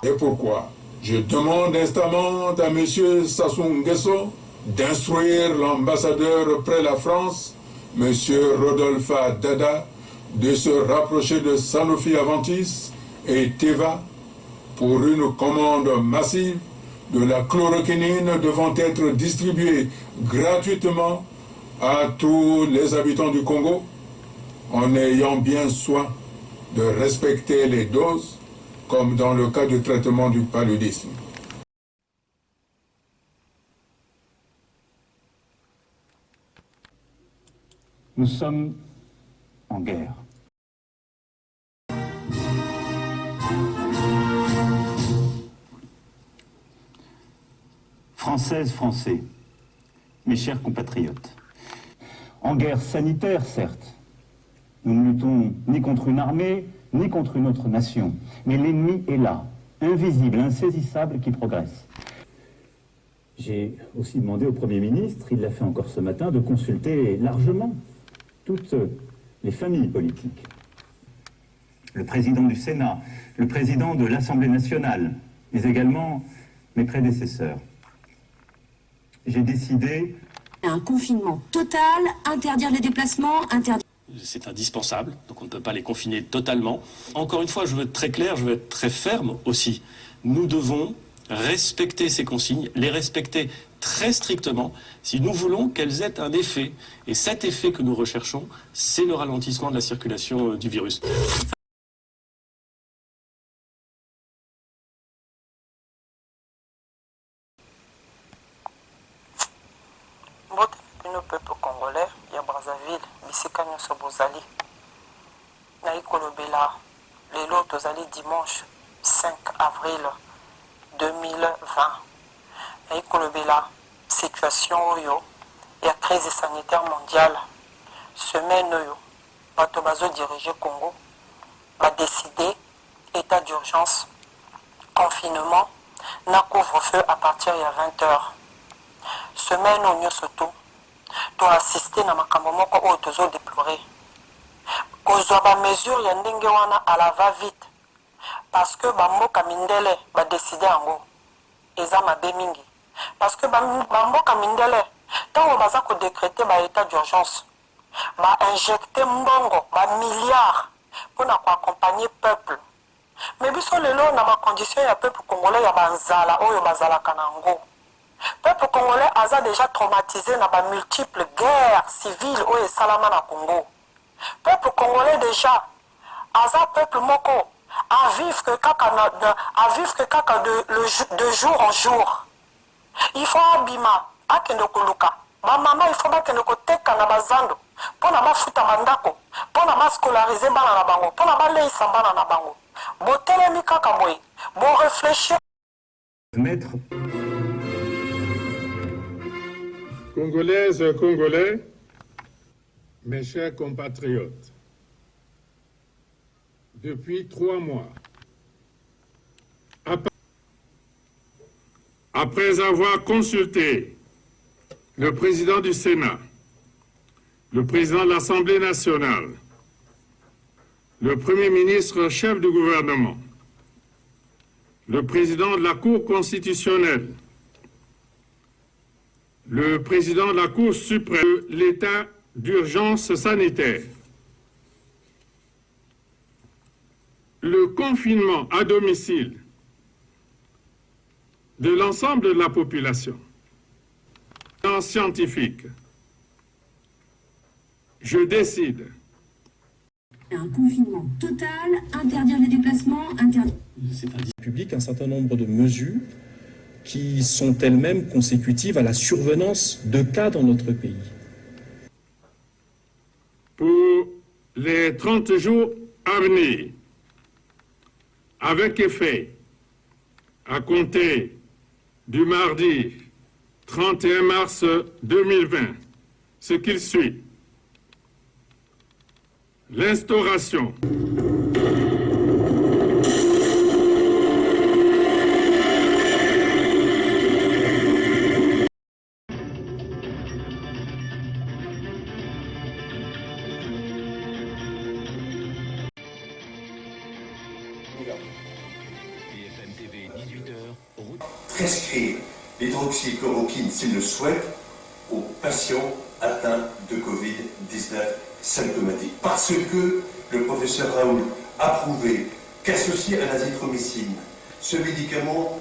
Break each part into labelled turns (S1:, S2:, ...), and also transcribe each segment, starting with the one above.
S1: Et pourquoi? Je demande instamment à M. Sassou Nguesso d'instruire l'ambassadeur près la France, M. Rodolphe Dada, de se rapprocher de Sanofi Aventis et Teva pour une commande massive de la chloroquinine devant être distribuée gratuitement à tous les habitants du Congo, en ayant bien soin de respecter les doses, comme dans le cas du traitement du paludisme.
S2: Nous sommes en guerre. Françaises, Français, mes chers compatriotes, en guerre sanitaire, certes, nous ne luttons ni contre une armée, ni contre une autre nation, mais l'ennemi est là, invisible, insaisissable, qui progresse. J'ai aussi demandé au Premier ministre, il l'a fait encore ce matin, de consulter largement toutes les familles politiques. Le président du Sénat, le président de l'Assemblée nationale, mais également mes prédécesseurs. J'ai décidé...
S3: Un confinement total, interdire les déplacements, interdire...
S4: C'est indispensable, donc on ne peut pas les confiner totalement. Encore une fois, je veux être très clair, je veux être très ferme aussi. Nous devons respecter ces consignes, les respecter très strictement, si nous voulons qu'elles aient un effet. Et cet effet que nous recherchons, c'est le ralentissement de la circulation du virus.
S5: Le peuple congolais, il y a Brazzaville, bisika nyonso bozali. Nayi kolobela, lelo tozali dimanche 5 avril 2020. Nayi kolobela, situation oyo, ya crise sanitaire mondiale. Semaine oyo, bato bazo diriger Congo, ba décider état d'urgence, confinement, na couvre-feu à partir de 20 h. Semaine oyo surtout, to assister na makambo moko oyo tozo déplorer. Kozwa ba mesure ya ndenge wana à la va vite parce que ba mboka mindele ba décider yango eza mabe mingi parce que ba mboka mindele tango baza ko décréter ba état d'urgence ba injecter mbongo ba milliards pour na ko accompagner peuple. Mais biso lelo na ma condition ya peuple congolais ya banzala oyo bazala kanango. Peuple congolais a déjà traumatisé dans de multiples guerres civiles au Salama na Congo. Peuple congolais déjà a peuple moko à vivre que de jour en jour. Il faut abima akende koluka. Ba mama il faut bakende koteka na bazando. Pona ba futa mandako, pona ba scolariser bana na bango, pona ba leisa bana na bango. Botelemi kaka boy, bon réfléchir.
S2: Maître
S1: Congolaises, Congolais, mes chers compatriotes, depuis 3 mois, après avoir consulté le président du Sénat, le président de l'Assemblée nationale, le Premier ministre chef du gouvernement, le président de la Cour constitutionnelle, le président de la Cour suprême de l'état d'urgence sanitaire, le confinement à domicile de l'ensemble de la population, scientifique, je décide.
S3: Un confinement total, interdire les déplacements, interdire...
S4: C'est un public, un certain nombre de mesures qui sont elles-mêmes consécutives à la survenance de cas dans notre pays.
S1: Pour les 30 jours à venir, avec effet à compter du mardi 31 mars 2020, ce qu'il suit, l'instauration
S6: BFM TV prescrire l'hydroxychloroquine s'il le souhaite aux patients atteints de Covid-19 symptomatiques. Parce que le professeur Raoult a prouvé qu'associé à l'azithromycine, ce médicament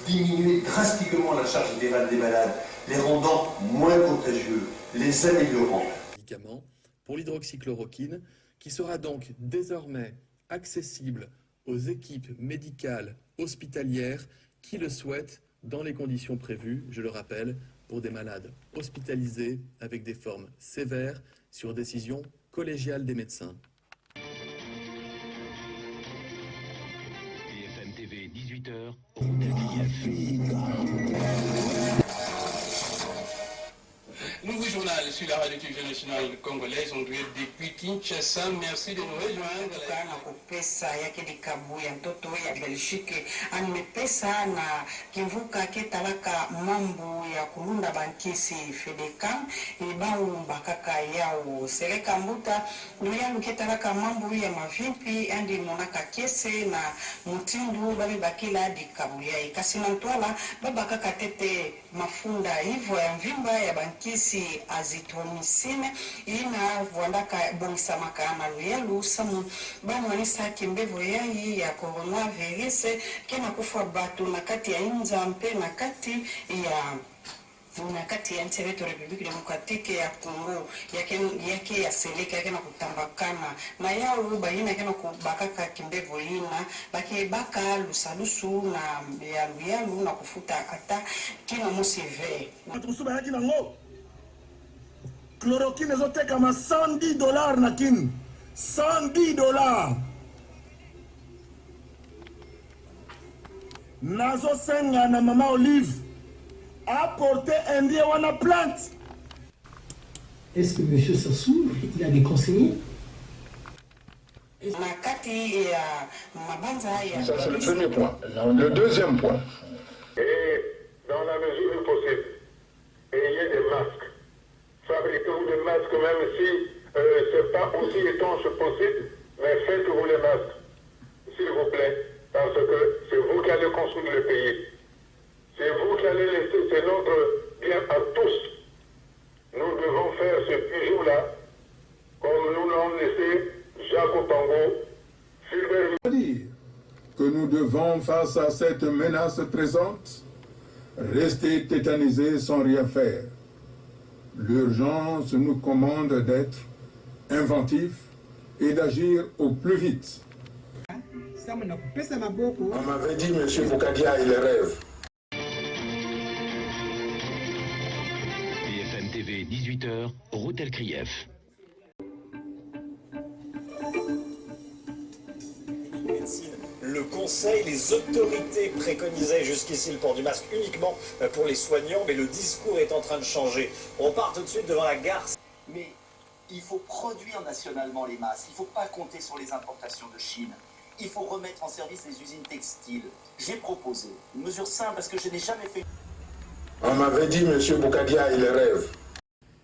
S6: diminuait drastiquement la charge virale des malades, les rendant moins contagieux, les améliorant.
S7: Médicament pour l'hydroxychloroquine qui sera donc désormais accessible aux équipes médicales hospitalières qui le souhaitent dans les conditions prévues, je le rappelle, pour des malades hospitalisés avec des formes sévères sur décision collégiale des médecins.
S8: BFM TV, 18h.
S9: Nouveau journal sur la radio-télévision nationale congolaise, on doit depuis Kinshasa. Merci de nous rejoindre.
S5: Pesa yake likabu ya mtoto ya Belgique amepesa na kivuka ketalaka mambo ya kulunda bankisi Fedeka ibau bakaka yao seleka mbuta nuyangu ketalaka mambo ya mavimpi andi monaka kese na mutindu babi bakila dikabu ya ikasina ntwala babakaka tete mafunda hivyo ya mvimba ya bankisi azithromycine ina vuandaka bongisamaka na luyelu samu banwanisa kimbevo yayi ya coronavirus kena kufa batu na kati ya inza mpe na kati ya nchi yetu Republiki Demokratiki ya Kongo yake ya seleka yake na kutambakana na yao bayina yake na kubakaka kimbevo ina baki baka lusalusu na ya luyalu na kufuta ata kina musive
S10: tusuba yake na ngo chloroquine ezoteka ma $110 na kini $110 nazo senga na mama Olive apporter indien wana plante.
S11: Est-ce que M. Sassou, il a des conseillers?
S1: Ça c'est le premier point. Le deuxième point.
S12: Et dans la mesure du possible, ayez des masques. Fabriquez-vous des masques même si c'est pas aussi étanche possible, mais faites-vous les masques, s'il vous plaît, parce que c'est vous qui allez construire le pays. C'est vous qui allez laisser, c'est notre bien à tous. Nous devons faire ce bijou-là, comme nous l'avons laissé Jacques Opango, Fulbert.
S1: Dire que nous devons, face à cette menace présente, rester tétanisés sans rien faire. L'urgence nous commande d'être inventifs et d'agir au plus vite.
S12: On m'avait dit, M. Boukadia, il rêve.
S8: BFM TV, 18h, Routel Krief.
S13: Le conseil, les autorités préconisaient jusqu'ici le port du masque uniquement pour les soignants, mais le discours est en train de changer. On part tout de suite devant la gare.
S14: Mais il faut produire nationalement les masques, il ne faut pas compter sur les importations de Chine. Il faut remettre en service les usines textiles. J'ai proposé une mesure simple parce que je n'ai jamais fait...
S12: On m'avait dit, M. Boukadia, il rêve.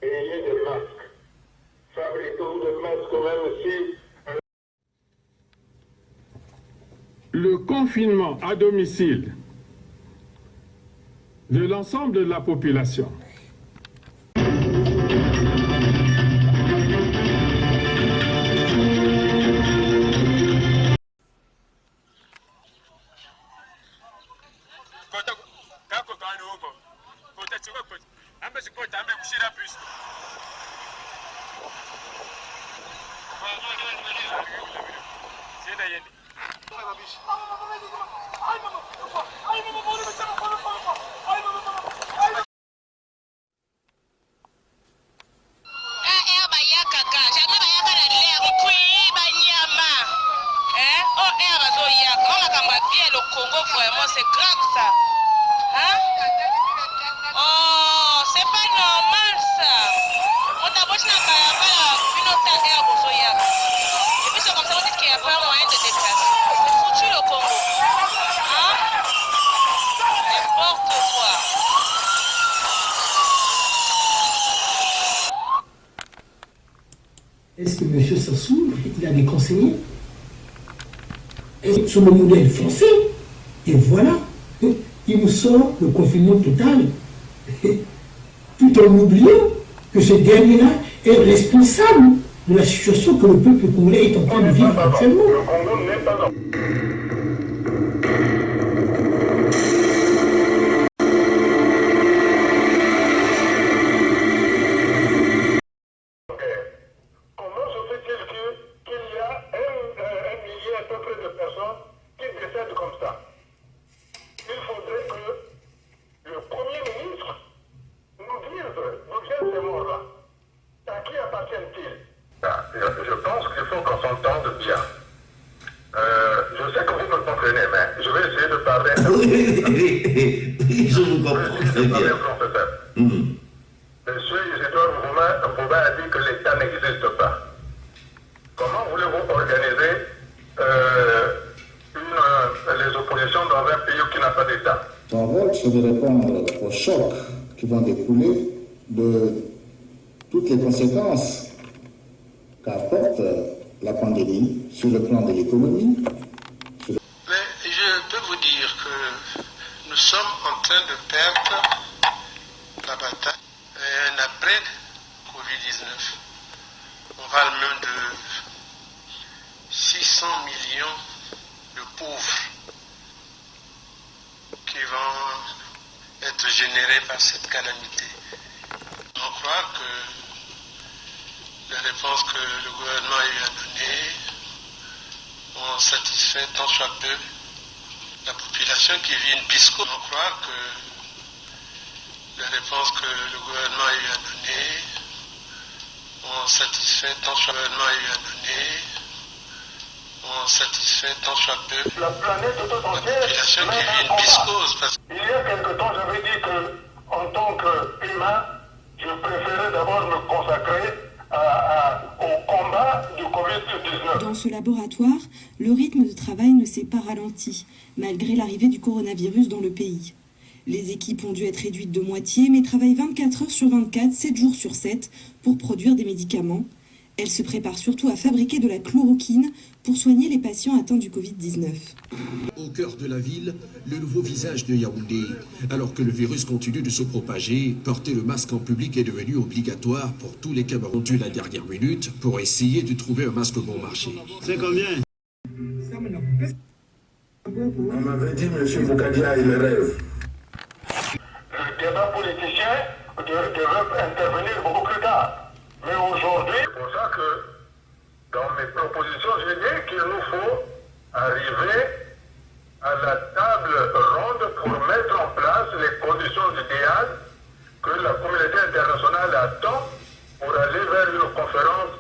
S12: Ayez des masques. Fabriquez-vous des masques même si...
S15: Le confinement à domicile de l'ensemble de la population.
S11: Est-ce que M. Sassou, il a des conseillers? Est-ce que sur le modèle français? Et voilà, il nous sort le confinement total, tout en oubliant que ce dernier-là est responsable de la situation que le peuple congolais est en train de vivre actuellement.
S12: Le Congo n'est pas dans. Comment se fait-il qu'il y a un millier à peu près de personnes qui décèdent comme ça? Il faudrait que le Premier ministre nous dise d'où viennent ces morts-là. À qui appartiennent-ils? Je pense qu'il faut qu'on s'entende bien. Je sais que vous me comprenez, mais je vais essayer de parler.
S16: Oui, je vous comprends très bien.
S12: Monsieur Isidore Rouba a dit que l'État n'existe pas. Comment voulez-vous organiser les oppositions dans un pays qui n'a pas d'État?
S17: Mon rôle, c'est de répondre aux chocs qui vont découler de toutes les conséquences qu'apporte la pandémie sur le plan de l'économie.
S9: Mais je peux vous dire que nous sommes en train de perdre la bataille. Un après Covid-19, on parle même de 600 millions de pauvres qui vont être générés par cette calamité. On croit que les réponses que le gouvernement a eu à donner ont satisfait tant soit peu la population qui vit une pisco. On croit que les réponses que le gouvernement a eu à donner ont satisfait tant soit peu
S12: la planète tout entière,
S9: population qui vit une piscose.
S12: Il y a quelque temps, j'avais dit que, en tant qu'humain, je préférais d'abord me consacrer au combat du Covid-19.
S18: Dans ce laboratoire, le rythme de travail ne s'est pas ralenti, malgré l'arrivée du coronavirus dans le pays. Les équipes ont dû être réduites de moitié, mais travaillent 24 heures sur 24, 7 jours sur 7, pour produire des médicaments. Elles se préparent surtout à fabriquer de la chloroquine pour soigner les patients atteints du Covid-19.
S19: Au cœur de la ville, le nouveau visage de Yaoundé. Alors que le virus continue de se propager, porter le masque en public est devenu obligatoire pour tous les Camerounais la dernière minute pour essayer de trouver un masque bon marché.
S16: C'est combien?
S12: On m'avait dit, M. Boukadia, il rêve. Le débat politicien devait intervenir beaucoup plus tard. Mais aujourd'hui, c'est pour ça que dans mes propositions, j'ai dit qu'il nous faut arriver à la table ronde pour mettre en place les conditions idéales que la communauté internationale attend pour aller vers une conférence